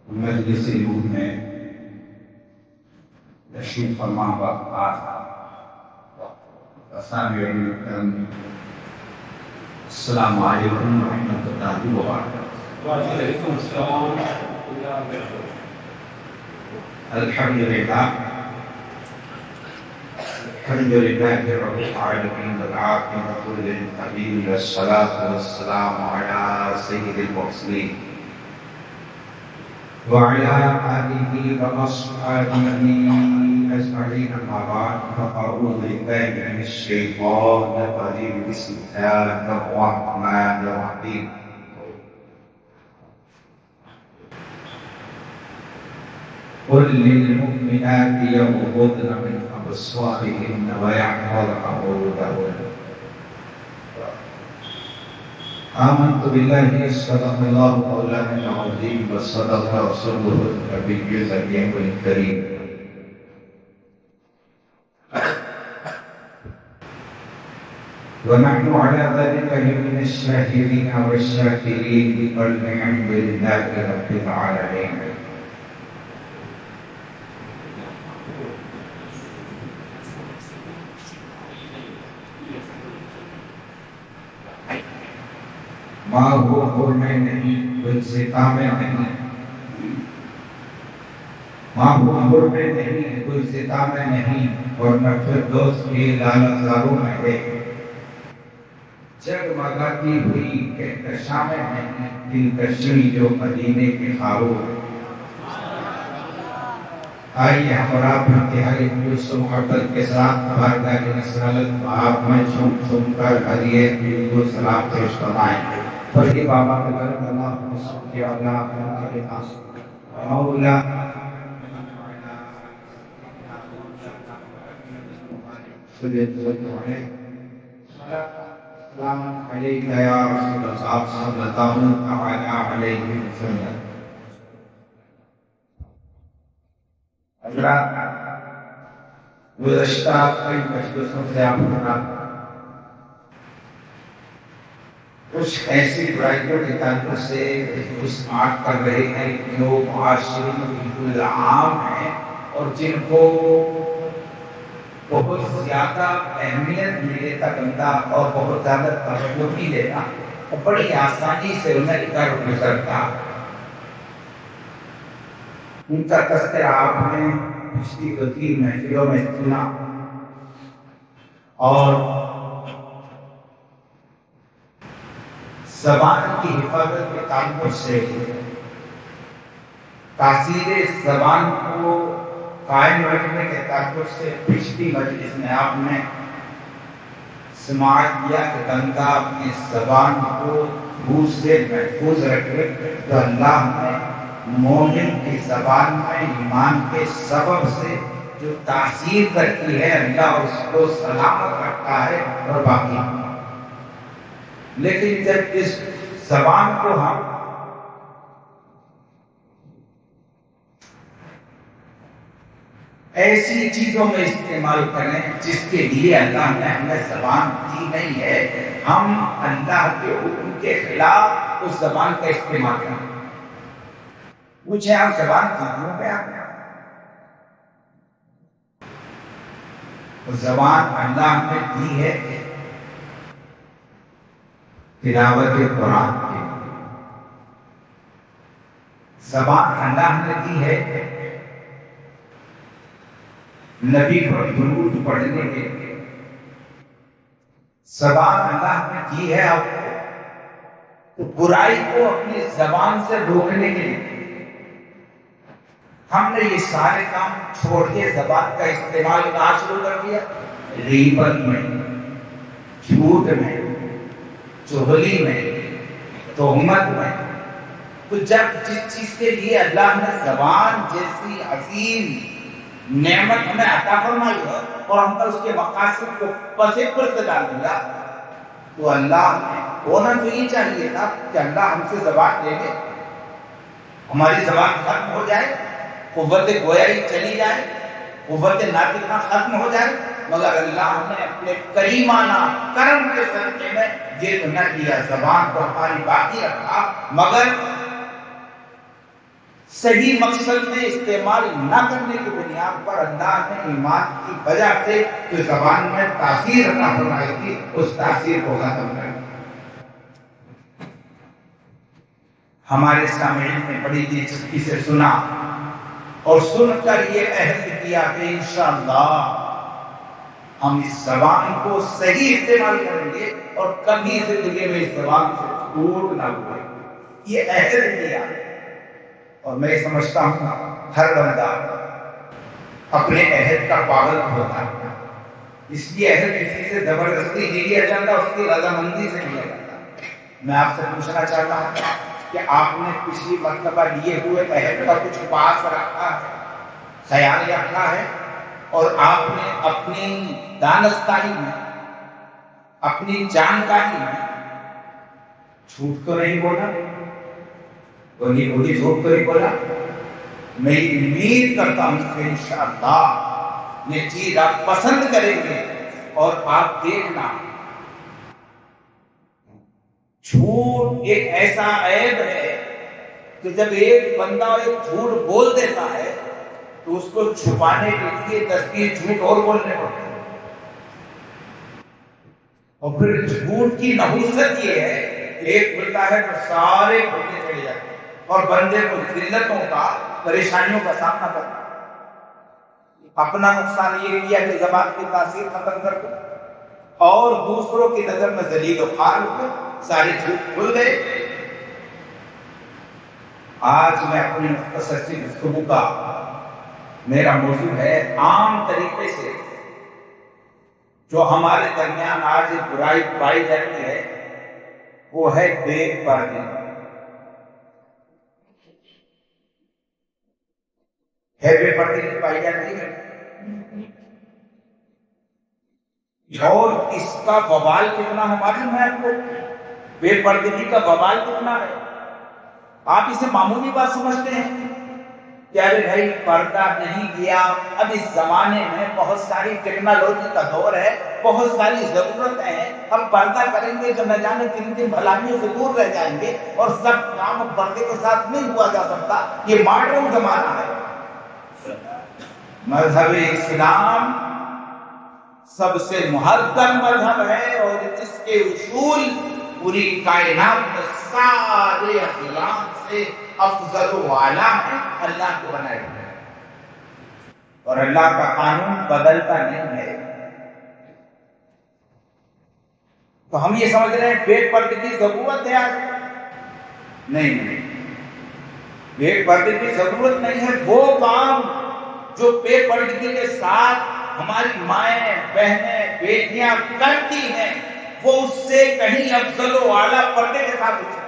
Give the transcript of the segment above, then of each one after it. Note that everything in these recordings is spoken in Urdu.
مجلس نور میں تشریف فرما السلام علیکم ورحمۃ اللہ وبرکاتہ۔ وعلیکم السلام ورحمۃ اللہ وبرکاتہ۔ الحمد للہ رب العالمین والعاقبۃ للمتقین والصلاة والسلام علی سید المرسلین وعلى آله وأصحابه أجمعين، أما بعد، فأعوذ بالله من الشيطان الرجيم، بسم الله الرحمن الرحيم. قل للمؤمنات يغضضن من أبصارهن ويحفظن فروجهن. آمنت بالله صدق الله مولانا العظيم وصدق رسوله النبي الكريم الكريم. ونحن على ذلك من الشاهدين والشاكرين، والحمد لله رب العالمين. ماں ہو میں نہیں، کوئی ستا میں نہیں، ماں ہو میں نہیں، کوئی ستا میں نہیں، اور نہ فردوس کے لالا زاروں میں ہے. جگمگاتی ہوئی کہکشاں میں نہیں، دلکشی جو مدینے کے خاروں ہے. آئیے ہمارا انتہائی جوش و محبت کے ساتھ بارگاہ رسالت آپ میں چھوم کر ہدیے دل کو سلام پیش فرمائیں. فرقی بابا کے گھر اللہ مسلم کی اللہ کے پاس مولا سلام علیکہ یا رسول اللہ صلی اللہ علیہ وسلم. حضرات، گزشتہ کئی مجلسوں سے آپ حضرات کچھ ایسی برائیوں کے تعلق سے سماعت کر رہے ہیں جو معاشرے میں بالکل عام ہیں اور جن کو بہت زیادہ اہمیت نہیں دیتا بندہ اور بہت زیادہ توجہ نہیں دیتا اور بڑی آسانی سے انہیں کر گزرتا. ان کا تذکرہ آپ نے پچھلی کئی محفلوں میں سنا، اور زبان کی حفاظت کے تعلق سے تاثیر زبان کو قائم رکھنے کے تعلق سے پچھلی مجلس میں آپ نے سماعت کیا کہ بندہ اپنی زبان کو جھوٹ سے محفوظ رکھے تو اللہ نے مومن کی زبان میں ایمان کے سبب سے جو تاثیر کرتی ہے اللہ اس کو سلامت رکھتا ہے اور باقی. لیکن جب اس زبان کو ہم ایسی چیزوں میں استعمال کریں جس کے لیے اللہ نے ہمیں زبان دی نہیں ہے، ہم اللہ کے حکم کے خلاف اس زبان کا استعمال کریں. پوچھیں آپ زبان کی کیوں پہ آپ زبان اللہ نے دی ہے تلاوت قرآن کے، زبان اللہ نے دی ہے نبی پر درود پڑھنے کے، زبان اللہ نے دی ہے آپ کو تو برائی کو اپنی زبان سے روکنے کے لیے. ہم نے یہ سارے کام چھوڑ کے زبان کا استعمال کہاں شروع کر دیا؟ غیبت میں، جھوٹ میں، چغلی میں، تہمت میں. تو جب جس چیز کے لیے اللہ نے زبان جیسی عظیم نعمت ہمیں عطا فرمائی ہے اور ہم نے اس کے مقاصد کو پس پرد ڈال دیا، تو اللہ نے ہونا تو یہ چاہیے تھا کہ اللہ ہم سے زبان لے لے، ہماری زبان ختم ہو جائے، قوت گویائی چلی جائے، قوت ناطقہ ختم ہو جائے، مگر اللہ نے اپنے کریمانہ کرم کے صدقے میں یہ تو نہ کیا، زبان کو ہماری باقی رکھا، مگر صحیح مقصد میں استعمال نہ کرنے کی بنیاد پر اللہ نے ایمان کی وجہ سے جو زبان میں تاثیر عطا فرمائی تھی اس تاثیر کو ختم کر دیا۔ ہمارے سامعین نے بڑی دلچسپی سے سنا اور سن کر یہ عہد کیا کہ انشاءاللہ ہم اس زبان کو صحیح استعمال کریں گے اور کبھی زندگی میں اس زبان سے جھوٹ نہ بولیں گے، یہ عہد کیا۔ اور میں سمجھتا ہوں ہر بندہ اپنے عہد کا پابند ہوتا ہے، اس لیے عہد کسی سے زبردستی نہیں لیا جاتا، اس کی رضامندی سے لیا جاتا۔ میں آپ سے پوچھنا چاہتا ہوں کہ آپ نے پچھلی مرتبہ لیے ہوئے عہد کا کچھ پاس رکھا ہے، خیال رکھا ہے، اور آپ نے اپنی دانستانی میں، اپنی جانکاری میں جھوٹ تو نہیں بولا؟ وہی جھوٹ تو نہیں بولا؟ میں امید کرتا ہوں کہ انشاءاللہ یہ چیز آپ پسند کریں گے، اور آپ دیکھنا جھوٹ ایک ایسا عیب ہے کہ جب ایک بندہ ایک جھوٹ بول دیتا ہے تو اس کو چھپانے کے لیے 10 جھوٹ اور بولنے پڑتے ہیں، اور پھر جھوٹ کی نحوست یہ ہے کہ ایک بولتا ہے تو سارے بھولتے چلے جاتے ہیں، اور بندے کو ذلتوں کا، پریشانیوں کا سامنا کرنا، اپنا نقصان یہ کیا کہ زبان کی تاثیر ختم کر دو، اور دوسروں کی نظر میں ذلیل و خوار ہو گئے، سارے جھوٹ کھل گئے۔ آج میں اپنی مختصر سی گفتگو کا میرا موضوع ہے عام طریقے سے جو ہمارے درمیان آج برائی پائی جاتی ہے، وہ ہے بے پردگی۔ ہے بے پردگی پائی جاتی ہے، اور اس کا وبال کتنا ہے معلوم ہے آپ کو؟ بے پردگی کا وبال کتنا ہے؟ آپ اسے معمولی بات سمجھتے ہیں کہ ارے بھائی پردہ نہیں کیا، اب اس زمانے میں بہت ساری ٹیکنالوجی کا دور ہے، بہت ساری ضرورتیں ہیں، ہم پردہ کریں گے تو نہ جانے کن کن بھلائیوں سے دور رہ جائیں گے، اور سب کام پردے کے ساتھ نہیں ہوا جا سکتا، یہ ماڈرن زمانہ ہے۔ مذہب اسلام سب سے مہذب مذہب ہے، اور اس کے اصول پوری کائنات میں سارے اخلاق سے افضل و اعلیٰ ہے، اللہ کو بنائے ہوئے ہیں، اور اللہ کا قانون بدلتا نہیں ہے۔ تو ہم یہ سمجھ رہے ہیں بے پردگی کی ضرورت ہے آج؟ نہیں، بے پردگی کی ضرورت نہیں ہے۔ وہ کام جو بے پردگی کے ساتھ ہماری مائیں، بہنیں، بیٹیاں کرتی ہیں، وہ اس سے کہیں افضل و اعلیٰ پردے کے ساتھ ہو سکتے ہیں،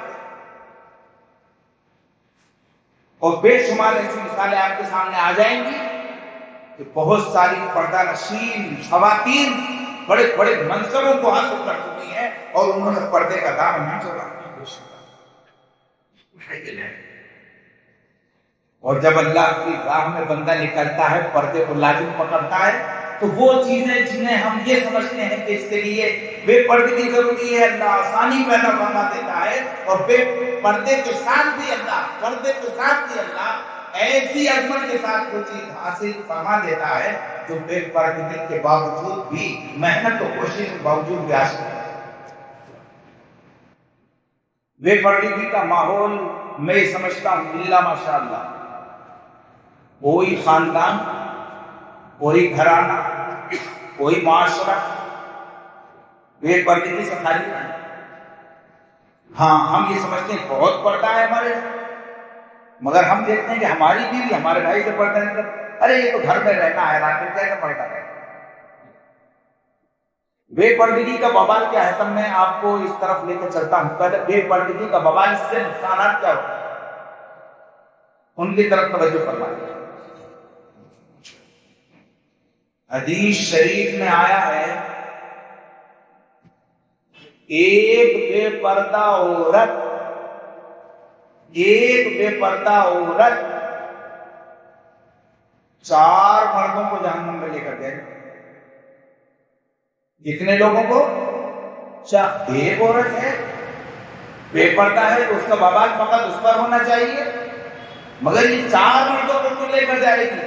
اور بے شمار ایسی مثالیں آپ کے سامنے آ جائیں گی کہ بہت ساری پردہ نشین خواتین بڑے بڑے منصبوں کو حاصل کر چکی ہیں، اور انہوں نے پردے کا دامن نہیں چھوڑا۔ اور جب اللہ کی راہ میں بندہ نکلتا ہے، پردے کو لازم پکڑتا ہے، تو وہ چیزیں جنہیں ہم یہ سمجھتے ہیں کہ اس کے لیے بے پردگی ضروری ہے، اللہ آسانی پیدا فرما دیتا ہے، اور بے پردے کے ساتھ بھی اللہ، پردے کے ساتھ بھی اللہ ایسی عظمت کے ساتھ وہ چیز حاصل فرما دیتا ہے جو بے پردگی کے باوجود بھی، محنت و کوشش کے باوجود بھی حاصل ہے۔ بے پردگی کا ماحول میں سمجھتا ہوں الا ماشاءاللہ کوئی خاندان، کوئی گھرانہ، کوئی معاشرہ بے پردگی سے خالی نہیں۔ ہاں، ہم یہ سمجھتے ہیں بہت پردہ ہے ہمارے، مگر ہم دیکھتے ہیں کہ ہماری بیوی ہمارے بھائی سے پردہ نہیں کرتی۔ ارے یہ تو گھر میں رہنا ہے، رات میں کیا پردہ ہے؟ بے پردگی کا وبال کیا ہے؟ تب میں آپ کو اس طرف لے کے چلتا ہوں۔ پہلے بے پردگی کا وبال سے نقصانات کیا ہوتے ہیں، ان کی طرف توجہ فرمائیے۔ حدیث شریف میں آیا ہے ایک بے پردہ عورت 4 مردوں کو جہنم میں لے کر گئے۔ کتنے لوگوں کو؟ ایک عورت ہے، بے پردہ ہے، تو اس کا وبال فقط اس پر ہونا چاہیے؟ مگر یہ 4 مردوں کو تو لے کر جائے گی،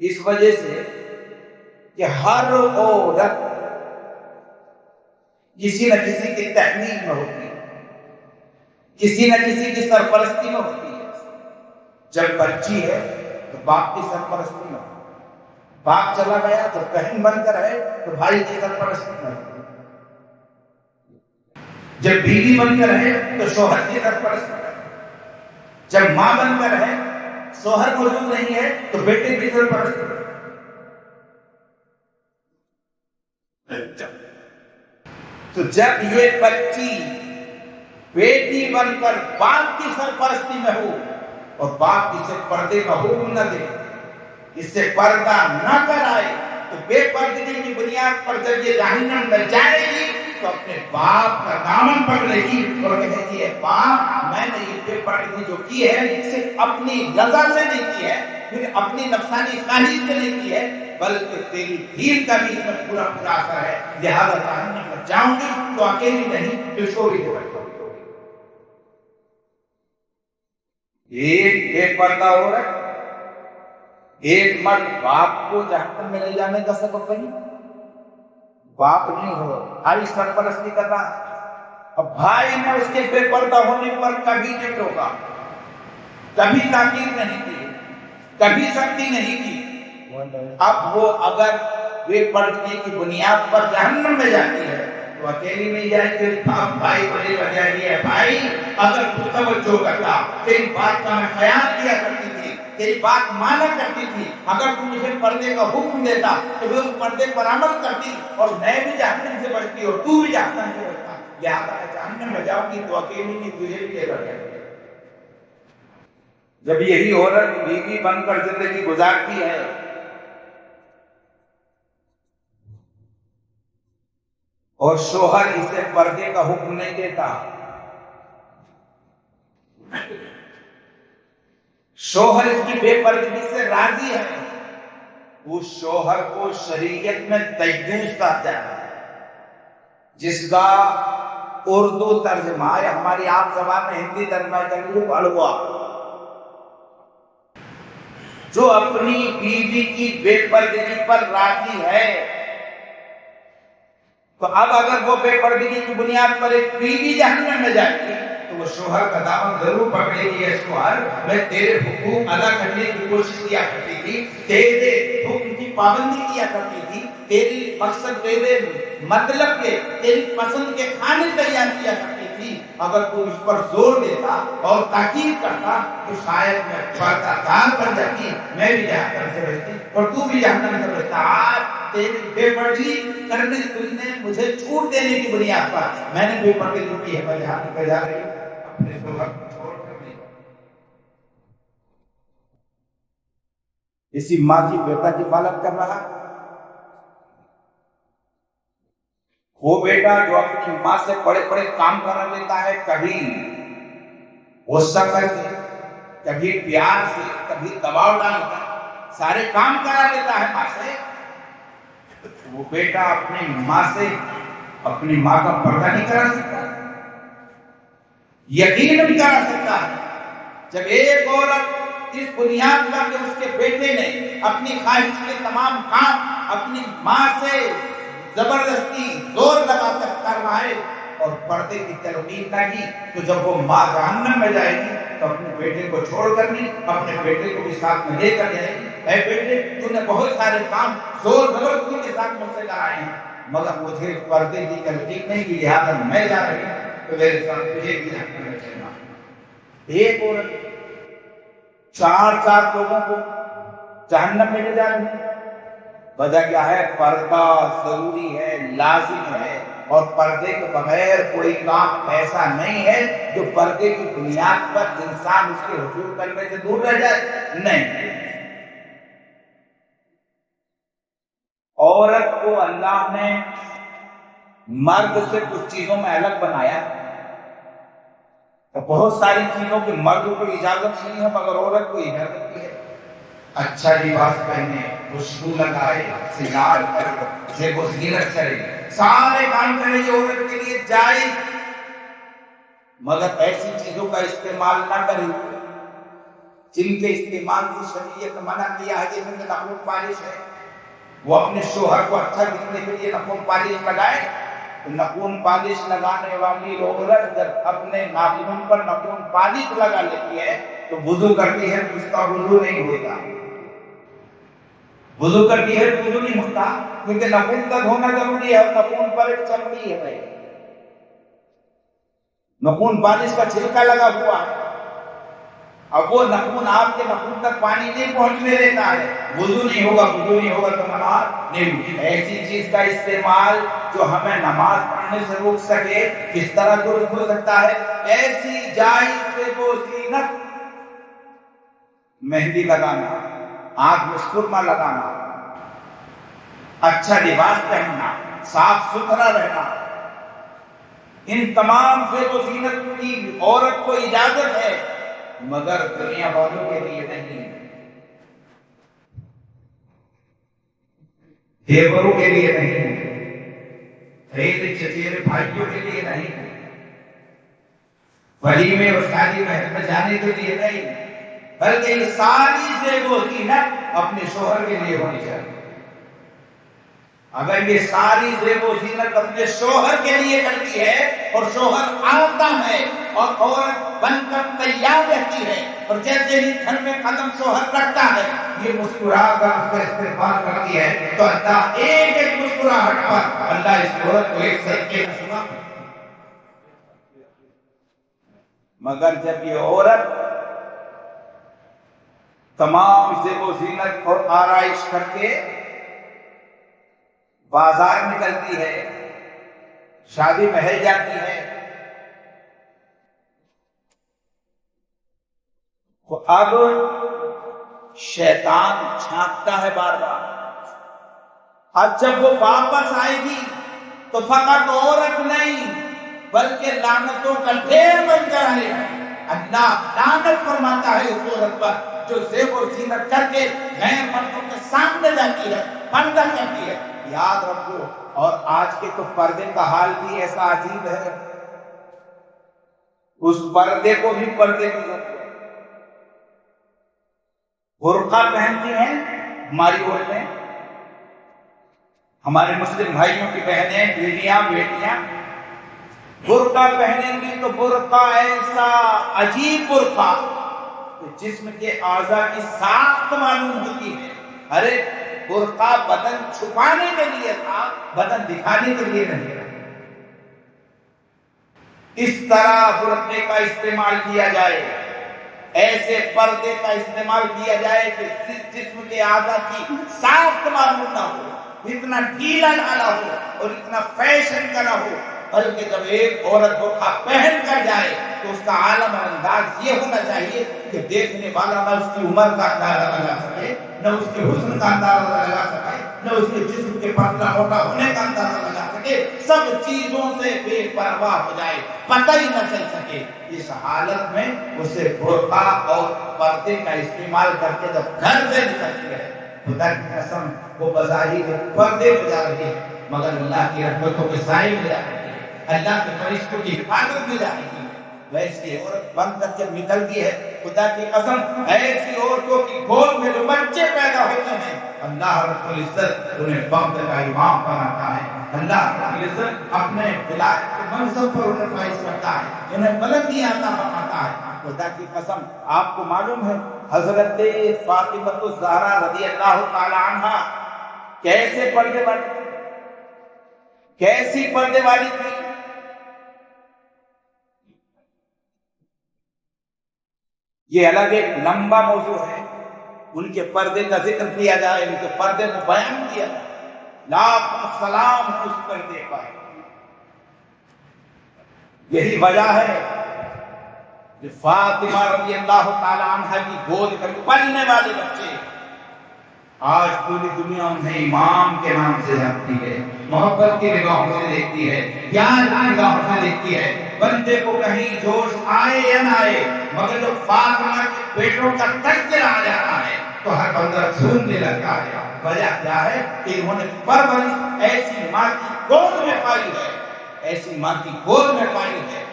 اس وجہ سے کہ ہر عورت کسی نہ کسی کی تحمیل میں ہوتی ہے، کسی نہ کسی کی سرپرستی میں ہوتی ہے۔ جب بچی ہے تو باپ کی سرپرستی میں ہوتی ہے، باپ چلا گیا تو بہن بن کر ہے تو بھائی کی سرپرستی میں ہوتی ہے، جب بیوی بن کر ہے تو شوہر کی سرپرستی میں ہوتی ہے، جب ماں بن کر ہے شوہر موجود نہیں ہے تو بیٹے کی سرپرستی میں ہوتی ہے۔ تو جب یہ بچی بیٹی بن کر باپ کی سرپرستی میں ہو اور باپ اسے پردے کا حکم نہ دے، اس سے پردہ نہ کرائے، تو بے پردگی کی بنیاد پر جب یہ جہنم میں جائے گی تو اپنے باپ کا دامن پکڑے گی اور کہے گی اے باپ، میں نے یہ بے پردگی جو کی ہے صرف اپنی رضا سے نہیں کی ہے، پھر اپنی نفسانی خواہش سے نہیں کی ہے، بلکہ تیری دین کا بھی اس میں پورا پورا اثر ہے، لہذا جہنم میں جاؤں گی تو اکیلی نہیں، کشوری کو بیٹھوں گی۔ ایک بے پردہ عورت، ایک مرد باپ کو جہنم میں لے جانے کا سبب بنی، باپ نہیں ہو، بھائی سرپرستی کر رہا ہے، اب بھائی نے اس کے بے پردہ ہونے پر کبھی نہیں ٹوکا، کبھی تاکید نہیں کی، کبھی سختی نہیں کی۔ اب وہ اگر بے پردگی کی بنیاد پر جہنم میں جاتی ہے تو اکیلی نہیں جائے گی، بھائی بڑی وجہ یہ ہے، بھائی اگر تو توجہ کرتا، تیری بات کا میں خیال کیا کرتی تھی، تیری بات مانا کرتی تھی، اگر تو مجھے پردے کا حکم دیتا تو میں اس پردے پر عمل کرتی اور میں بھی جہنم سے بچتی اور تو بھی جہنم سے بچتا، لہٰذا میں جہنم میں جاؤں گی تو اکیلی نہیں، تجھے بھی لے کر جائے گی۔ جب یہی عورت بیوی بن کر زندگی گزارتی ہے اور شوہر اسے پردے کا حکم نہیں دیتا، شوہر اس کی بے پردگی سے راضی ہے، اس شوہر کو شریعت میں دیوس کہا جاتا ہے، جس کا اردو ترجمہ ہے، ہماری عام زبان میں ہندی ترجمہ کریں بڑوا، جو اپنی بیوی کی بے پردگی پر راضی ہے۔ تو اب اگر وہ بے پردگی کی بنیاد پر ایک بیوی جہنم میں جائے گی تو وہ شوہر کا دامن ضرور پکڑے گی، اے شوہر میں تیرے حقوق ادا کرنے کی کوشش کیا کرتی تھی، تیرے حکم کی پابندی کیا کرتی تھی، تیری مقصد تیرے مطلب کے تیری پسند کے کھانے تیار کیا کرتی تھی، اگر تو اس پر زور دیتا اور تاکید کرتا تو شاید میں پردہ دار بن جاتی، میں بھی جہنم سے بچتی اور تو بھی جہنم سے بچتا۔ آج تیری بے پردگی کرنے تجھ نے مجھے چھوٹ دینے کی بنیاد پر میں نے بے پردگی کی ہے، میں جہنم میں جا رہی ہوں اپنے شوہر کو چھوڑ کر نہیں۔ اسی ماں کی بیٹا کی پالن کر رہا، وہ بیٹا جو اپنی ماں سے بڑے بڑے کام کرا لیتا ہے، کبھی غصہ کر کے، کبھی پیار سے، کبھی دباؤ ڈال کر سارے کام کرا لیتا ہے ماں سے، وہ بیٹا اپنی ماں سے اپنی ماں کا پردہ نہیں کرا سکتا، یقیناً کرا سکتا ہے۔ جب ایک عورت اس بنیاد پر کہ اس کے بیٹے نے اپنی خواہش کے تمام کام اپنی ماں سے زبردستی زور لگا کر کروائے اور پردے کی ترغیب نہ کی، تو جب وہ ماں جہنم میں جائے گی تو اپنے بیٹے کو چھوڑ کر نہیں، اپنے بیٹے کو بھی ساتھ میں لے کر جائے گی۔ اے بیٹے، تو نے بہت سارے کام زور زبردستی کے ساتھ مجھ سے کرائے ہیں، مگر مجھے پردے کی ترغیب نہیں کی، لہٰذا میں جا رہی ہوں تو میرے ساتھ تجھے بھی جہنم میں چلنا۔ ایک عورت 4 لوگوں کو جہنم میں لے جا رہی ہے، وجہ کیا ہے؟ پردہ ضروری ہے، لازم ہے، اور پردے کے بغیر کوئی کام ایسا نہیں ہے جو پردے کی بنیاد پر انسان اس کے حضور کرنے سے دور رہ جائے، نہیں۔ عورت کو اللہ نے مرد سے کچھ چیزوں میں الگ بنایا، بہت ساری چیزوں کی مرد کو اجازت نہیں ہے مگر عورت کو اجازت ہے۔ اچھا لباس پہنے، خوشبو لگائے، سنگار کرے، زیب و زینت کرے، سارے کام کرے، یہ عورت کے لیے جائز، مگر ایسی چیزوں کا استعمال نہ کرے جن کے استعمال سے شریعت منع کیا ہے، جن میں نخون پالش ہے، وہ اپنے شوہر کو اچھا دکھنے کے لیے نخون پالش لگائے. تو نخون پالش لگانے والی عورت جب اپنے ناخن پر نخون پالش لگا لیتی ہے تو وضو کرتی ہے، تو اس کا وضو نہیں ہوتا. وضو کرتی ہے تو وضو نہیں ہوتا، کیونکہ نخون کا دھونا ضروری ہے، اور نخون پر ایک چمڑی ہے، نخون پالش کا چھلکا لگا ہوا ہے. اب وہ نخون آپ کے نخون تک پانی نہیں پہنچنے دیتا ہے، وضو نہیں ہوگا. وضو نہیں ہوگا تو نماز نہیں ہوگی. ایسی چیز کا استعمال جو ہمیں نماز پڑھنے سے روک سکے، کس طرح درست ہو سکتا ہے؟ ایسی جائز سے وہ زینت، مہندی لگانا، آنکھ میں سرما لگانا، اچھا لباس پہننا، صاف ستھرا رہنا، ان تمام سے وہ زینت کی عورت کو اجازت ہے، مگر دنیا والوں کے لیے نہیں، دیوروں کے لیے نہیں، خیر چچیرے بھائیوں کے لیے نہیں، ولیمے اور شادی محل میں جانے کے لیے نہیں، بلکہ یہ ساری سے وہ زینت اپنے شوہر کے لیے ہونی چاہیے. اگر یہ ساری زیب و زینت اپنے شوہر کے لیے کرتی ہے اور شوہر آتا ہے اور عورت بن کر تیار رہتی ہے اور جیسے ہی گھر میں قدم شوہر رکھتا ہے یہ مسکرا کر اس کا استقبال کرتی ہے تو اللہ ایک ایک مسکراہٹ پر اللہ اس عورت کو ایک صدقے کا سنا. مگر جب یہ عورت تمام زیب و زینت اور آرائش کر کے بازار نکلتی ہے، شادی محل جاتی ہے، تو اب شیطان چھانکتا ہے بار بار. اب جب وہ واپس آئے گی تو فقط عورت نہیں بلکہ لعنتوں کا ڈھیر بن کر آئے گا. اللہ لعنت فرماتا ہے اس عورت پر جو زیب و زینت کر کے غیر مردوں کے سامنے جاتی ہے، پردہ کرتی ہے. یاد رکھو. اور آج کے تو پردے کا حال بھی ایسا عجیب ہے، اس پردے کو بھی پردے کی ضرورت ہے. برقع پہنتی ہیں ہماری عورتیں، ہمارے مسلم بھائیوں کی بہنیں، بیویاں، بیٹیاں برقع پہنیں گی تو برقع ایسا عجیب برقع جسم کے اعضاء کی ساخت معلوم ہوتی ہے. ارے برقع بدن چھپانے کے لیے تھا، بدن دکھانے کے لیے نہیں. اس طرح برقعے کا استعمال کیا جائے، ایسے پردے کا استعمال کیا جائے کہ جسم کے اعضاء کی ساخت معلوم نہ ہو، اتنا ڈھیلا ڈھالا ہو اور اتنا فیشن کا نہ ہو، بلکہ جب ایک عورت برقع پہن کر جائے تو اس کا عالم اور انداز یہ ہونا چاہیے کہ دیکھنے والا نہ اس کی عمر کا اندازہ لگا سکے، نہ اس کے حسن کا اندازہ لگا سکے، نہ اس کے جسم کے پتلا موٹا ہونے کا اندازہ لگا سکے، سب چیزوں سے بے پرواہ ہو جائے، پتہ ہی نہ چل سکے. اس حالت میں اسے برقع اور پردے کا استعمال کر کے جب گھر سے نکلتی ہے، خدا کی قسم وہ بظاہر پردے میں جا رہی ہے مگر اللہ کی رحمتوں کے سائے میں جا رہی ہے، اللہ کے فرشتوں کی حفاظت میں جا رہی ہے. ویسی عورت بن کر جب نکلتی ہے، خدا کی قسم ایسی عورتوں کی گود میں جو بچے پیدا ہوتے ہیں اللہ رب العزت انہیں وقت کا امام بناتا ہے. اللہ رب العزت اپنے ولایت کے منصب پر انہیں فائز کرتا ہے، انہیں بلندی عطا فرماتا ہے. خدا کی قسم آپ کو معلوم ہے حضرت فاطمہ الزہرا رضی اللہ تعالی عنہا کیسے پردے والی تھی، کیسی پردے والی تھی. یہ الگ ایک لمبا موضوع ہے، ان کے پردے کا ذکر کیا جائے، ان کے پردے کو بیان کیا جائے. لاکھوں سلام اس پردے پر. یہی وجہ ہے کہ فاطمہ رضی اللہ تعالی عنہ کی گود میں پلنے والے بچے آج پوری دنیا انہیں امام کے نام سے جانتی ہے، محبت کی نگاہوں سے دیکھتی ہے، پیار کی نگاہوں سے دیکھتی ہے. بندے کو کہیں جوش آئے یا نہ آئے مگر جب فاطمہ کے بیٹوں کا تذکرہ آ جاتا ہے تو ہر بندہ جھومنے لگتا ہے. وجہ کیا ہے کہ انہوں نے پرورش ایسی ماں کی گود میں پائی ہے، ایسی ماں کی گود میں پائی ہے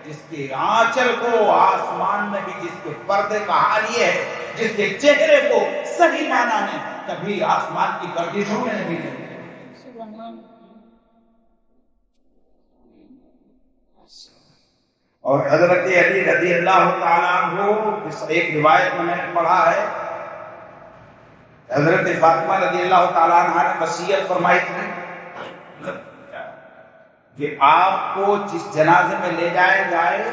جس کے آنچل کو آسمان میں بھی جس کے پردے کا حال یہ ہے، جس کے چہرے کو صحیح معنی میں کبھی آسمان کی گردشوں میں نہیں ملے. اور حضرت علی رضی اللہ تعالیٰ عنہ، اس ایک روایت میں نے پڑھا ہے، حضرت فاطمہ رضی اللہ تعالیٰ عنہ نے وصیت فرمائی تھی کہ آپ کو جس جنازے میں لے جائے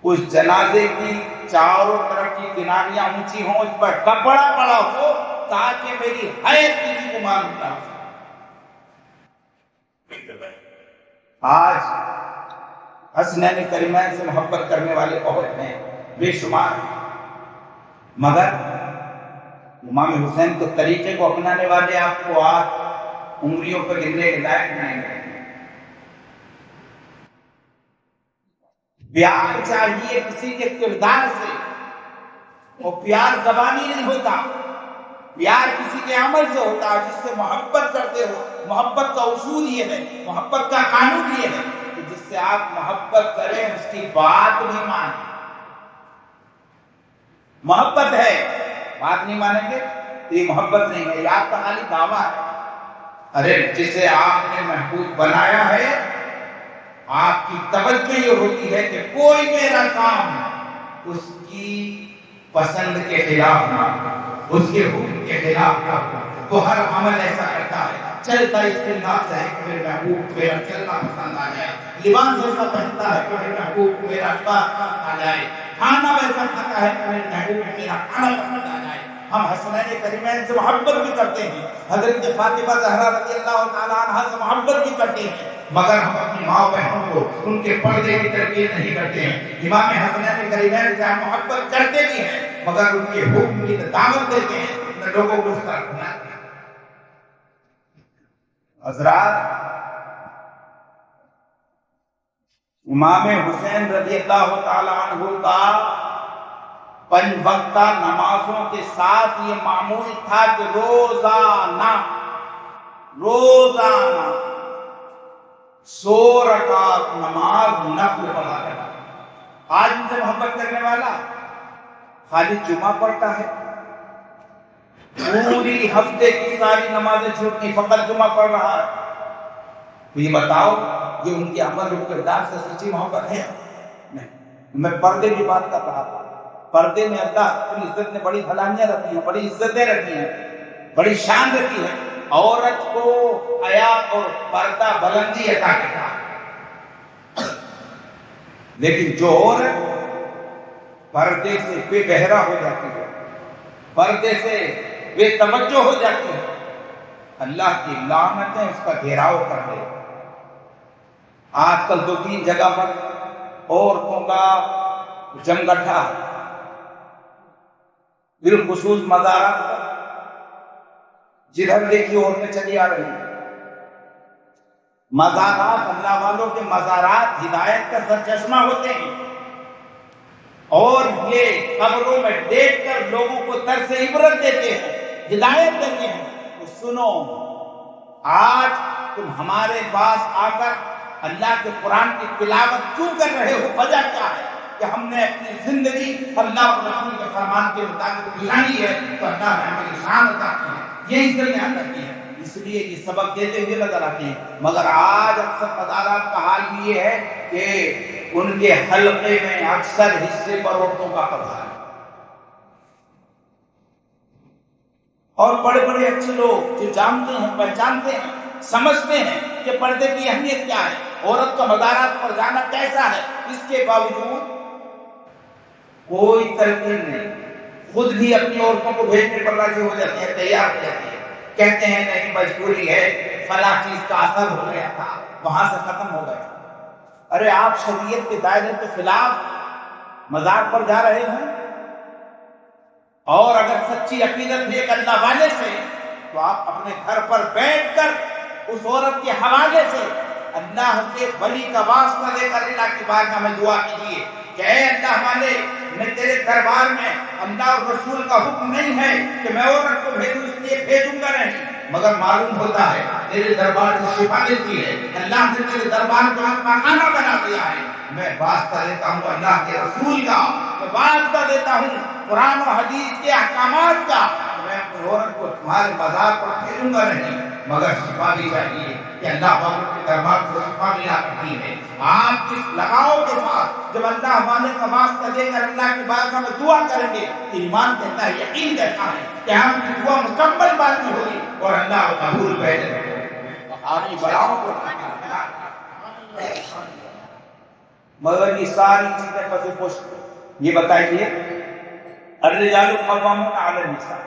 اس جنازے کی چاروں طرف کی کناریاں اونچی ہوں، اس پر کپڑا پڑا ہو تاکہ میری حیت کسی کو معلوم نہ ہو. آج حسنین کریمین سے محبت کرنے والے بہت ہیں، بے شمار، مگر امام حسین کے طریقے کو اپنانے والے آپ کو آج انگلیوں پر گننے کے لائق نہیں ہیں. پیار چاہیے کسی کے کردار سے، اور پیار زبانی نہیں ہوتا، پیار کسی کے عمل سے ہوتا ہے، جس سے محبت کرتے ہو. محبت کا اصول یہ ہے، محبت کا قانون یہ ہے کہ جس سے آپ محبت کریں اس کی بات نہیں مانیں. محبت ہے، بات نہیں مانیں گے تو یہ محبت نہیں ہے، یہ آپ کا خالی دعویٰ ہے. ارے جسے آپ نے محبوب بنایا ہے، آپ کی توجہ یہ ہوتی ہے کہ کوئی میرا کام اس کی پسند کے خلاف نہ ہو، اس کے حکم کے خلاف نہ ہو. وہ ہر عمل ایسا کرتا ہے، چلتا اس کے انداز ہے کہ میرے محبوب میرا چلنا پسند آ جائے، لباس ایسا پہنتا ہے کہ میرے محبوب میرا لباس پسند آ جائے، کھانا ویسا کھاتا ہے کہ میرے محبوب میرا کھانا پسند آ جائے. ہم حسنین کریمین سے محبت بھی کرتے ہیں، حضرت فاطمہ زہرا رضی اللہ تعالیٰ عنہ سے محبت بھی کرتے ہیں، مگر ہم اپنی ماں بہنوں کو ان کے پردے کی تربیت نہیں کرتے ہیں. امام حسنین کریمین سے ہم محبت کرتے بھی ہیں، مگر ان کے حکم کی دعوت دیتے ہیں، نہ لوگوں کو اس کا بناتے ہیں. حضرات، امام حسین رضی اللہ تعالیٰ عنہ کا 5 وقتہ نمازوں کے ساتھ یہ معمول تھا کہ روزانہ 100 رکعت نماز نفل پڑھا کرتا. آج ان سے محبت کرنے والا خالی جمعہ پڑھتا ہے، پوری ہفتے کی ساری نمازیں چھوٹی، فقط جمعہ پڑھ رہا ہے. تو یہ بتاؤ یہ ان کے عمل و کردار سے سچی محبت ہے؟ نہیں. میں پردے کی بات کر رہا تھا. پردے میں اللہ کی عزت نے بڑی بھلائیاں رکھی ہیں، بڑی عزتیں رکھی ہیں، بڑی شان رکھی ہے. عورت کو حیا اور پردہ بلندی عطا کرتا ہے، لیکن جو عورت پردے سے بے بہرا ہو جاتی ہے، پردے سے بے توجہ ہو جاتی ہے، اللہ کی لعنتیں اس کا گھیراؤ کر دے. آج کل 2-3 جگہ پر عورتوں کا جمگٹھا، بالخصوص مزارات پر، جدھر دیکھی عورتیں چلی آ رہی ہیں. مزارات، اللہ والوں کے مزارات ہدایت کا سرچشمہ ہوتے ہیں، اور یہ قبروں میں دیکھ کر لوگوں کو طرز عبرت دیتے ہیں، ہدایت دیتے ہیں. تو سنو، آج تم ہمارے پاس آ کر اللہ کے قرآن کی تلاوت کیوں کر رہے ہو؟ وجہ کیا ہے؟ کہ ہم نے اپنی زندگی اللہ اور رسول کے فرمان کے مطابق گزاری ہے، تو اللہ نے ہمیں شان عطا کی ہے، یہی ذریعہ عطا کی ہے، اس لیے یہ سبق دیتے ہوئے نظر آتے ہیں. مگر آج اکثر مزارات کا حال یہ ہے کہ ان کے حلقے میں اکثر حصے پر عورتوں کا قبضہ ہے. اور بڑے بڑے اچھے لوگ جو جانتے ہیں، پہچانتے ہیں، سمجھتے ہیں کہ پردے کی اہمیت کیا ہے، عورت کا مزارات پر جانا کیسا ہے، اس کے باوجود کوئی تلقین نہیں. خود بھی اپنی عورتوں کو بھیجنے پر راضی ہو جاتے ہیں، تیار ہو جاتے ہیں، کہتے ہیں نہیں مجبوری ہے، فلاں چیز کا اثر ہو گیا تھا، وہاں سے ختم ہو گیا. ارے آپ شریعت کے دائرے کے خلاف مزار پر جا رہے ہیں، اور اگر سچی عقیدت ہے ایک اللہ والے سے، تو آپ اپنے گھر پر بیٹھ کر اس عورت کے حوالے سے اللہ کے ولی کا واسطہ لے کر اللہ کی بارگاہ میں دعا کیجیے کہ اے اللہ والے، میں تیرے دربار میں اللہ اور رسول کا حکم نہیں ہے کہ میں عورت کو بھیجوں، اس لیے بھیجوں گا نہیں. مگر معلوم ہوتا ہے تیرے دربار سے شفا ملتی ہے، اللہ نے تیرے دربار کو خانہ بنا دیا ہے۔ میں واسطہ دیتا ہوں اللہ کے رسول کا، میں واسطہ دیتا ہوں قرآن و حدیث کے احکامات کا، میں اپنی عورت کو تمہارے مزار پر پھیروں گا نہیں، مگر شفا بھی چاہیے کہ اللہ والوں کے دربار کو شفا ملا کرتی ہے۔ آپ اس لگاؤ کے ساتھ جب اللہ والے کا واسطہ دے کر اللہ کی بارگاہ میں دعا کریں گے، ایمان کہتا ہے، یقین کہتا ہے کہ آپ کی دعا مکمل بات میں ہوگی اور اللہ قبول پہلے آپ کی بلاؤں کو مگر یہ ساری چیزیں پس پشت یہ بتائیے الرجال قوامون علی النساء،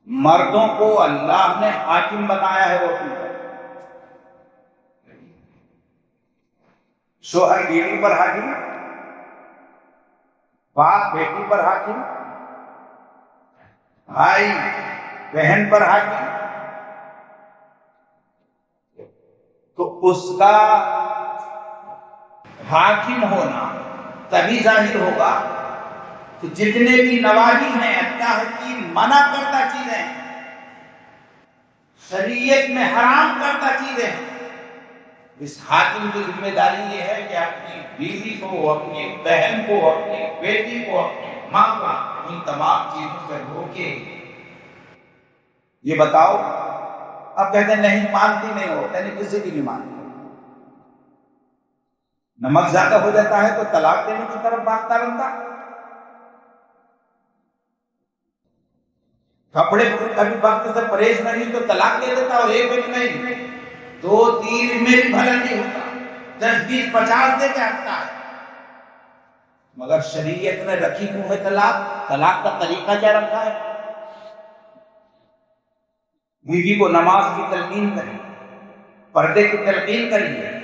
مردوں کو اللہ نے حاکم بنایا ہے وہ اپنے پر، شوہر بیوی پر حاکم، باپ بیٹی پر حاکم، بھائی بہن پر حاکم، تو اس کا حاکم ہونا تبھی ظاہر ہوگا کہ جتنے بھی نواہی ہیں، اللہ کی منع کرتا چیزیں، شریعت میں حرام کرتا چیزیں ہیں، اس حاکم کی ذمہ داری یہ ہے کہ اپنی بیوی کو، اپنی بہن کو، اپنی بیٹی کو، اپنی ماں کو ان تمام چیزوں سے روکے۔ یہ بتاؤ، اب کہتے ہیں نہیں مانتی نہیں ہو، یعنی کسی کی نہیں مانتی، نمک زیادہ ہو جاتا ہے تو طلاق دینے کی طرف بھاگتا رہتا، کپڑے کبھی وقت سے پرہیز نہیں تو طلاق دے دیتا، اور ایک بھی نہیں، 2-3 میں بھی بھلا نہیں ہوتا، 10-20 50 دے کے ہٹتا ہے۔ مگر شریعت نے رکھی کیوں ہے طلاق؟ طلاق کا طریقہ کیا رکھا ہے؟ بیوی کو نماز کی تلقین کریں، پردے کی تلقین کریے،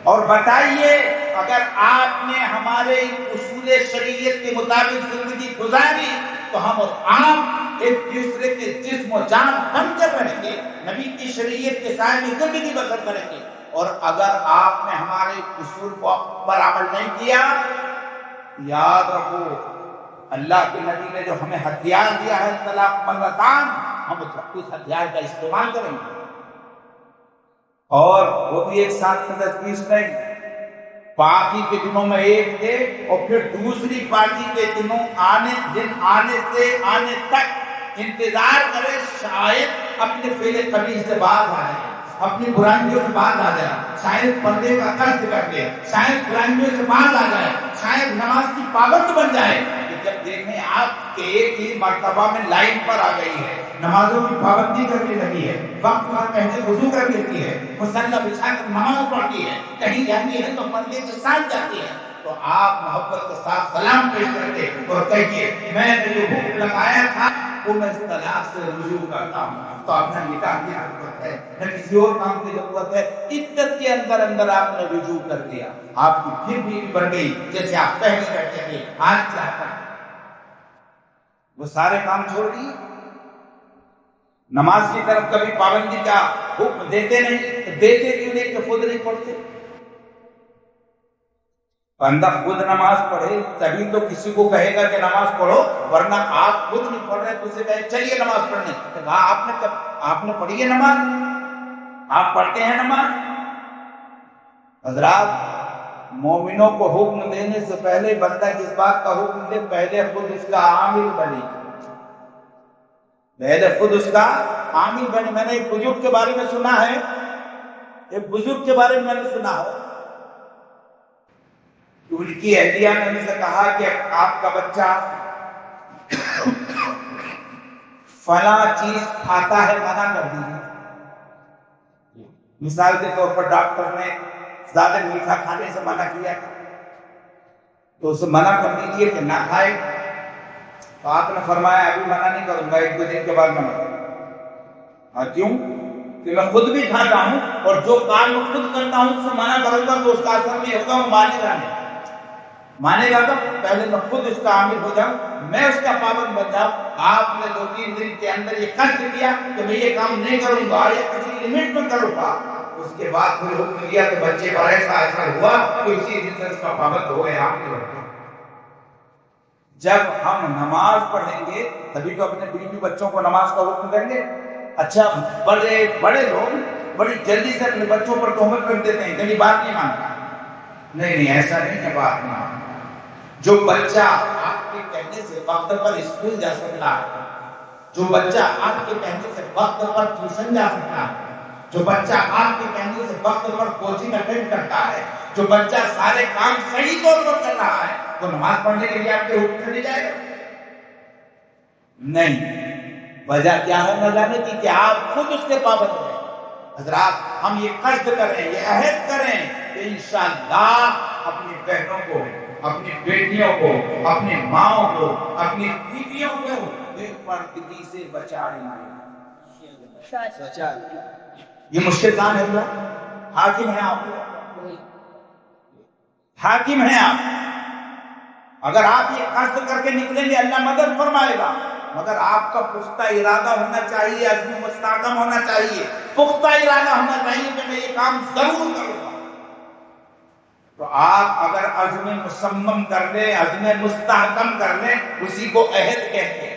اور بتائیے اگر آپ نے ہمارے اصول شریعت کے مطابق زندگی گزاری تو ہم اور آپ ایک دوسرے کے جسم و جان بن کر رہیں گے، نبی کی شریعت کے سائے میں زندگی بسر کریں گے۔ اور اگر آپ نے ہمارے اصول پر عمل نہیں کیا، یاد رکھو اللہ کے نبی نے جو ہمیں ہتھیار دیا ہے طلاق مرتان، ہم اس ہتھیار کا استعمال کریں گے، اور وہ بھی ایک ساتھ میں 10-20 نہیں، پارٹی کے دنوں میں ایک دے اور پھر دوسری پارٹی کے دن آنے سے آنے تک انتظار کرے، شاید اپنے فعل قبیح سے باز آ جائے، اپنی برائیوں سے باز آ جائے، شاید پردے کا قصد کر دے، شاید برائیوں سے باز آ جائے، شاید نماز کی پابند بن جائے، کہ جب دیکھیں آپ کے ایک ہی مرتبہ میں لائن پر آ گئی ہے، نمازوں کی پابندی کرنے لگی ہے، وقت پر پہلے وضو کر لیتی ہے، مصلی بچھا کر نماز پڑھتی ہے، کہیں جاتی ہے تو پردے کے ساتھ جاتی ہے، تو آپ محبت کے ساتھ سلام پیش کرتے اور کہیے میں نے جو حکم لگایا تھا وہ میں اس طلاق سے رجوع کرتا ہوں، تو آپ نے نکاح کی ضرورت ہے، نہ کسی اور کام کی ضرورت ہے، عدت کے اندر آپ نے رجوع کر دیا، آپ کی پھر بیوی بن گئی جیسے آپ پہلے کرتے تھے، آج کیا کریں؟ وہ سارے کام چھوڑ دیے، نماز کی طرف کبھی پابندی کا حکم دیتے نہیں، تو دیتے کیوں نہیں کہ خود نہیں پڑھتے؟ بندہ خود نماز پڑھے تبھی تو کسی کو کہے گا کہ نماز پڑھو، ورنہ آپ خود نہیں پڑھ رہے تو اسے کہے چلیے نماز پڑھنے، آپ نے پڑھی ہے نماز؟ آپ پڑھتے ہیں نماز؟ حضرات، مومنوں کو حکم دینے سے پہلے بندہ کس بات کا حکم دے؟ پہلے خود اس کا عامل بنے، پہلے خود اس کا عامل بنے۔ میں نے ایک بزرگ کے بارے میں سنا ہے، میں نے سنا ہے، ان کی اہلیہ نے ان سے کہا کہ آپ کا بچہ فلاں چیز کھاتا ہے، منع کر دیجیے۔ مثال کے طور پر ڈاکٹر نے زیادہ میٹھا کھانے سے منع کیا تو اسے منع کر دیجیے کہ نہ کھائے، تو آپ نے فرمایا ابھی منع نہیں کروں گا، 1-2 دن کے بعد منع کروں گا۔ کیوں؟ کہ میں خود بھی کھاتا ہوں اور جو کام میں خود کرتا ہوں اس سے منع کروں گا تو اس کا اثر نہیں ہوگا، وہ مانے گا تو پہلے میں خود اس کا عامل ہو جاؤں، میں اس کا پابند بن جاؤں۔ آپ نے 2-3 دن کے اندر یہ قصد کیا کہ میں یہ کام نہیں کروں گا یا کسی لمٹ میں کروں گا، اس کے بعد پھر حکم دیا تو بچے پر ایسا ہوا کہ اسی دن سے اس کا پابند ہو گیا، عامل ہو گیا۔ جب ہم نماز پڑھیں گے تبھی تو اپنے بیوی بچوں کو نماز کا حکم دیں گے. اچھا بڑے لوگ بڑی جلدی سے اپنے بچوں پر تہمت کر دیتے ہیں کہ بات نہیں مانتا. نہیں ایسا نہیں ہے بات نہیں مانتا. جو بچہ آپ کے کہنے سے وقت پر اسکول جا سکتا ہے، جو بچہ آپ کے کہنے سے وقت پر ٹیوشن جا سکتا ہے، جو بچہ آپ کے کہنے سے وقت پر کوچنگ اٹینڈ کرتا ہے، جو بچہ سارے کام صحیح طور پر کر رہا ہے، تو نماز پڑھنے کے لیے آپ کے حکم سے نہیں جائے گا؟ نہیں. وجہ کیا ہے نہ جانے کی کہ آپ خود اس کے پابند ہیں. حضرات ہم یہ قصد کریں، یہ عہد کریں کہ انشاءاللہ اپنی بہنوں کو، اپنی بیٹیوں کو، اپنی ماؤں کو، اپنی بیویوں کو بے پردگی سے بچائیں. یہ مشکل کام ہے اللہ. حاکم ہیں آپ، حاکم ہیں آپ. اگر آپ یہ قصد کر کے نکلیں گے اللہ مدد فرمائے گا، مگر آپ کا پختہ ارادہ ہونا چاہیے، عزم مستحکم ہونا چاہیے، پختہ ارادہ ہونا چاہیے کہ میں یہ کام ضرور کروں گا. تو آپ اگر عزم مصمم کر لیں، عزم مستحکم کر لیں، اسی کو عہد کہتے ہیں.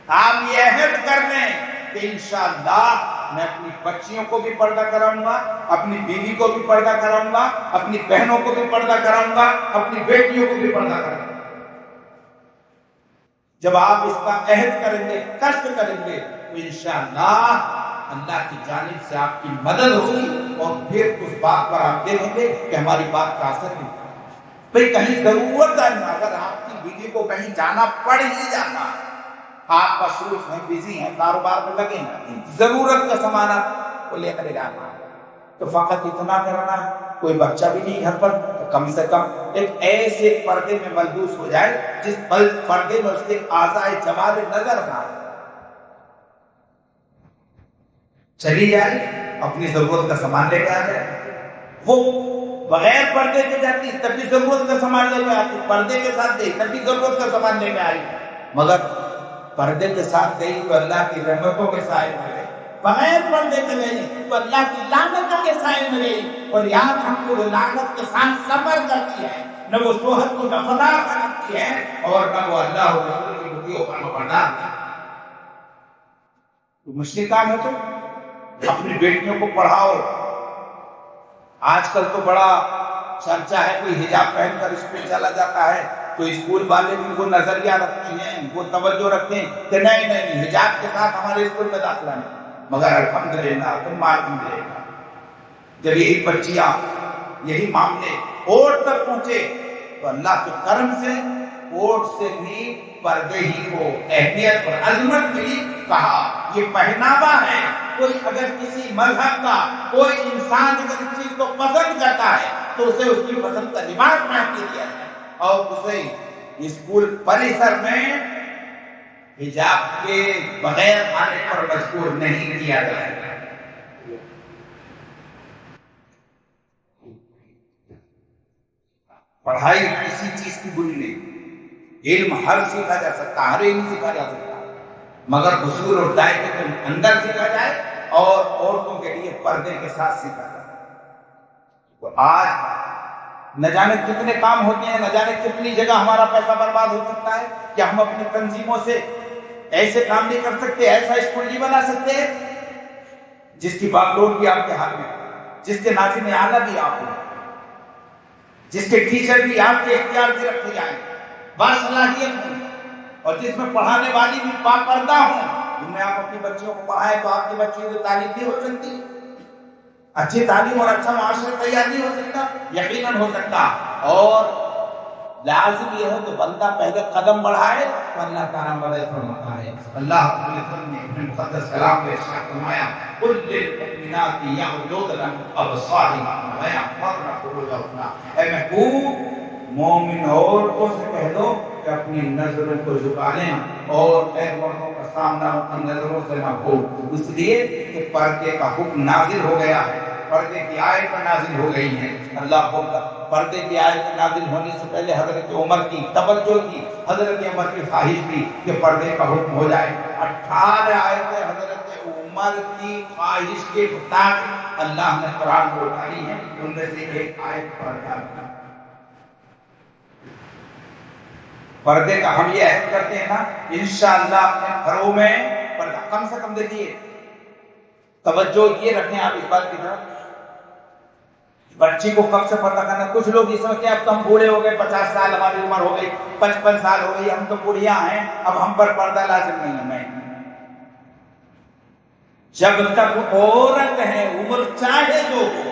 آپ یہ عہد کر لیں کہ انشاءاللہ میں اپنی بچیوں کو بھی پردہ کراؤں گا، اپنی بیوی کو بھی پردہ کراؤں گا، اپنی بہنوں کو بھی پردہ کراؤں گا، اپنی بیٹیوں کو بھی پردہ کراؤں گا. جب آپ اس کا عہد کریں گے، قصد کریں گے، تو انشاءاللہ اللہ کی جانب سے آپ کی مدد ہوگی. اور پھر اس بات پر آپ دیکھیں گے کہ ہماری بات کا اثر نہیں. بھئی کہیں ضرورت ہے نا، اگر آپ کی بیوی کو کہیں جانا پڑ ہی جانا، آپ مصروف ہیں، بزی ہیں، کاروبار میں لگے ہیں، ضرورت کا سامان آپ کو لے کر جانا ہے، تو فقط اتنا کرنا ہے. کوئی بچہ بھی نہیں گھر پر، تو کم سے کم ایک ایسے پردے میں ملبوس ہو جائے جس پردے میں اس کے اعضائے جمال نظر نہ آئے. چلی جائے اپنی ضرورت کا سامان لے کے آ جائے. وہ بغیر پردے کے جاتی تب بھی ضرورت کا سامان لے کے آتی، پردے کے ساتھ گئی تب بھی ضرورت کا سامان لے کے آئی. مگر پردے کے ساتھ گئی تو اللہ کی رحمتوں کے سائے میں گئی، بغیر پردے کے گئی تو اللہ کی لعنتوں کے سائے میں گئی. اور یاد ہم کو وہ لعنت کے ساتھ سفر کرتی ہے، نہ وہ شوہر کو وفادار بناتی ہے اور نہ وہ اللہ اور رسول کی حکموں پر وفادار ہے. تو مشکل کام ہے. تو اپنی بیٹیوں کو پڑھاؤ. آج کل تو بڑا چرچا ہے، کوئی حجاب پہن کر اسکول چلا جاتا ہے تو اسکول والے بھی وہ نظریہ رکھتے ہیں، وہ توجہ رکھتے ہیں کہ نہیں حجاب کے ساتھ ہمارے اسکول میں داخلہ نہیں. مگر الحمدللہ ثم الحمدللہ جب یہی بچیاں، یہی معاملے کوٹ تک پہنچے تو اللہ کے کرم سے کوٹ سے بھی پردے ہی کو اہمیت اور عظمت ملی. کہا یہ پہناوا ہے. کوئی اگر کسی مذہب کا کوئی انسان اگر اس چیز کو پسند کرتا ہے تو اسے اس کی پسند کا لباس پہن کے دیا جائے اور اسے اسکول پریسر میں حجاب کے بغیر آنے پر مجبور نہیں کیا جائے. پڑھائی کسی چیز کی بری نہیں، علم ہر سیکھا جا سکتا، ہر علم سیکھا جا سکتا، مگر اصول اور دائرے کے اندر سیکھا جائے اور عورتوں کے لیے پردے کے ساتھ سیکھا جائے. تو آج نہ جانے کتنے کام ہوتے ہیں، نہ جانے کتنی جگہ ہمارا پیسہ برباد ہو سکتا ہے. کہ ہم اپنی تنظیموں سے ایسے کام نہیں کر سکتے، ایسا اسکول نہیں بنا سکتے جس کی باغ ڈور بھی آپ کے ہاتھ میں، جس کے ناظرین اعلیٰ بھی آپ ہوں، جس کے ٹیچر بھی آپ کے اختیار سے رکھے جائیں، باصلاحیت ہوں، اور جس میں پڑھانے والی بھی باپردہ ہوں. جن میں آپ اپنی بچیوں کو پڑھائیں تو آپ کی بچیوں کی تعلیم نہیں ہو سکتی، اچھی تعلیم اور اچھا معاشرہ تیار نہیں ہو سکتا؟ یقیناً ہو سکتا. اور لازم یہ ہے کہ بندہ پہلے قدم بڑھائے تو اللہ تعالیٰ مدد فرماتا ہے. اللہ رب العزت نے اپنے مقدس کلام میں ارشاد فرمایا قل للمؤمنات یغضضن ابصارهن ویحفظن فروجهن. اے محبوب مومن عورتوں سے کہہ دو کہ اپنی نظروں کو جھکا لیں اور غیر مردوں کا سامنا اپنی نظروں سے نہ ہو. اس لیے کہ پردے کا حکم نازل ہو گیا ہے، پردے کی آیت نازل ہو گئی ہے. اللہ کو پردے کی آیت نازل ہونے سے پہلے حضرت عمر کی توجہ تھی، حضرت عمر کی خواہش تھی کہ پردے کا حکم ہو جائے. 18 آیتیں حضرت عمر کی خواہش کے مطابق اللہ نے قرآن کو اتاری ہیں. ان میں سے ایک آیت پڑھ کر پردے کا ہم یہ عہد کرتے ہیں نا انشاءاللہ اپنے گھروں میں پردہ کم سے کم دیکھیے، توجہ یہ رکھیں آپ اس بات کی طرف، بچی کو کب سے پردہ کرنا. کچھ لوگ یہ سمجھتے ہیں اب تو ہم بوڑھے ہو گئے، 50 سال ہماری عمر ہو گئی، 55 سال ہو گئی، ہم تو بوڑھیاں ہیں، اب ہم پر پردہ لازم نہیں ہے. نہیں، جب تک عورت ہے عمر چاہے جو ہو،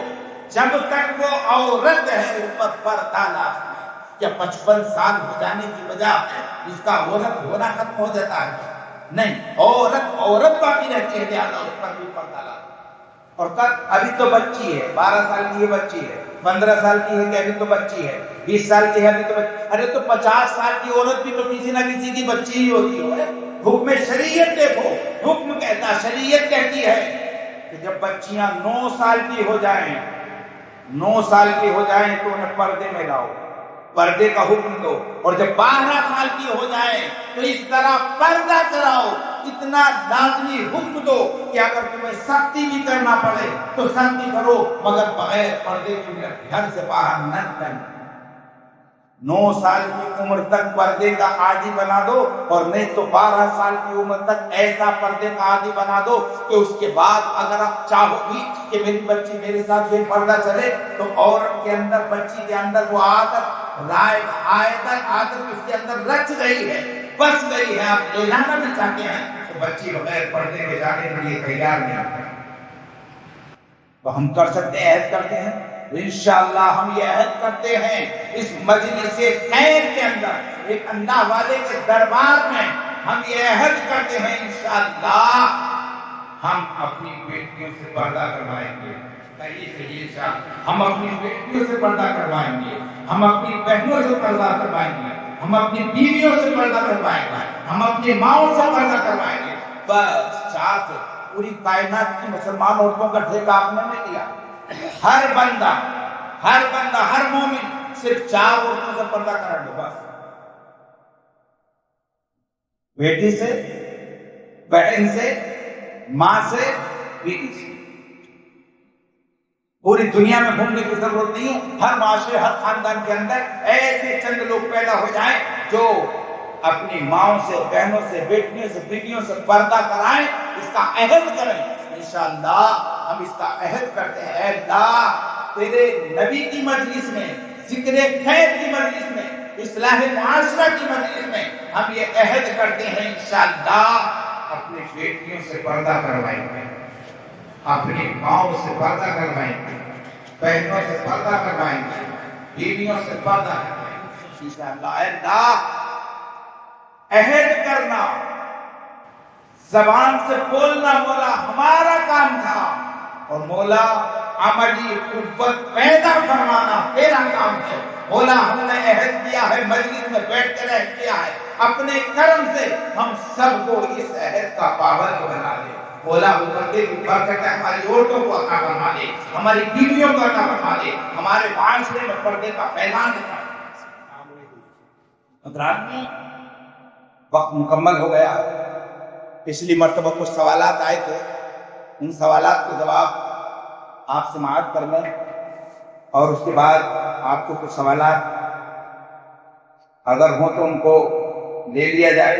جب تک وہ عورت ہے اس پر پردہ لازم ہے. کیا 55 سال ہو جانے کی وجہ ہے اس کا عورت ہونا ختم ہو جاتا ہے؟ نہیں، عورت باقی رہتی ہے، لہٰذا اس پر بھی پردہ لازم. اور ابھی تو بچی ہے، 12 سال کی ہے بچی ہے، 15 سال کی ہے کہ ابھی تو بچی ہے، 20 سال کی ہے ابھی تو بچی. ارے تو 50 سال کی عورت بھی تو کسی نہ کسی کی بچی ہی ہوتی ہے. حکم شریعت دیکھو، حکم کہتا، شریعت کہتی ہے کہ جب بچیاں 9 سال کی ہو جائیں، 9 سال کی ہو جائیں تو انہیں پردے میں لاؤ، پردے کا حکم دو. اور جب 12 سال کی ہو جائیں تو اس طرح پردہ کراؤ. اتنا لازمی حکم دو کہ اگر تمہیں سختی بھی کرنا پڑے تو سختی کرو، مگر بغیر پردے کے گھر سے باہر نہ نکلنا. 9 سال کی عمر تک پردے کا عادی بنا دو، اور نہیں تو 12 سال کی عمر تک ایسا پردے کا عادی بنا دو کہ اس کے بعد اگر آپ چاہو گی کہ میری بچی میرے ساتھ بے پردہ چلے تو عورت کے اندر، بچی کے اندر وہ عادت اس کے اندر رچ گئی ہے، بس گئی ہے. آپ لے جانا بھی چاہتے ہیں تو بچی بغیر پردے کے جانے کے لیے تیار نہیں آتے. تو ہم کر سکتے ہیں، عہد کرتے ہیں انشاءاللہ. ہم یہ عہد کرتے ہیں اس مجلس خیر کے اندر، ایک اللہ والے کے دربار میں ہم یہ عہد کرتے ہیں انشاءاللہ ہم اپنی بیٹیوں سے پردہ کروائیں گے. ہم اپنی بیٹیوں سے پردہ کروائیں گے، ہم اپنی بہنوں سے پردہ کروائیں گے، ہم اپنی بیویوں سے پردہ کروائیں گے، ہم اپنی ماؤں سے پردہ کروائیں گے. بس 4 سے پوری کائنات کی مسلمان عورتوں کا ٹھیکہ آپ نے نہیں لیا. ہر بندہ، ہر مومن صرف 4 عورتوں سے پردہ کرا دے بس. بیٹی سے، بہن سے، ماں سے، بیوی سے. پوری دنیا میں گھومنے کی ضرورت نہیں ہے. ہر معاشرے، ہر خاندان کے اندر ایسے چند لوگ پیدا ہو جائیں جو اپنی ماؤں سے، بہنوں سے، بیٹیوں سے، بیویوں سے پردہ کرائیں. اس کا عہد کریں انشاءاللہ. ہم اس کا عہد کرتے ہیں، اے اللہ تیرے نبی کی مجلس میں، ذکر خیر کی مجلس میں، اصلاح معاشرہ کی مجلس میں ہم یہ عہد کرتے ہیں انشاءاللہ اپنی بیٹیوں سے پردہ کروائیں گے، اپنی ماؤں سے پردہ کروائیں گے، بہنوں سے پردہ کروائیں گے، بیویوں سے پردہ کروائیں گے انشاءاللہ. اے اللہ عہد کرنا، زبان سے بولنا مولا ہمارا کام تھا، اور مولا عملی قوت پیدا فرمانا تیرا کام ہے. مولا ہم نے عہد کیا ہے، مجلس میں بیٹھ کر عہد کیا ہے، اپنے کرم سے ہم سب کو اس عہد کا پابند بنا دے. مولا وہ پردے کی برکت ہے ہماری عورتوں کو عطا فرما دے، ہماری بیویوں کو عطا فرما دے، ہمارے معاشرے میں پردے کا پھیلان دے. وقت مکمل ہو گیا. پچھلی مرتبہ کچھ سوالات آئے تھے، ان سوالات کے جواب آپ سماعت کر لیں، اور اس کے بعد آپ کو کچھ سوالات اگر ہوں تو ان کو لے لیا جائے.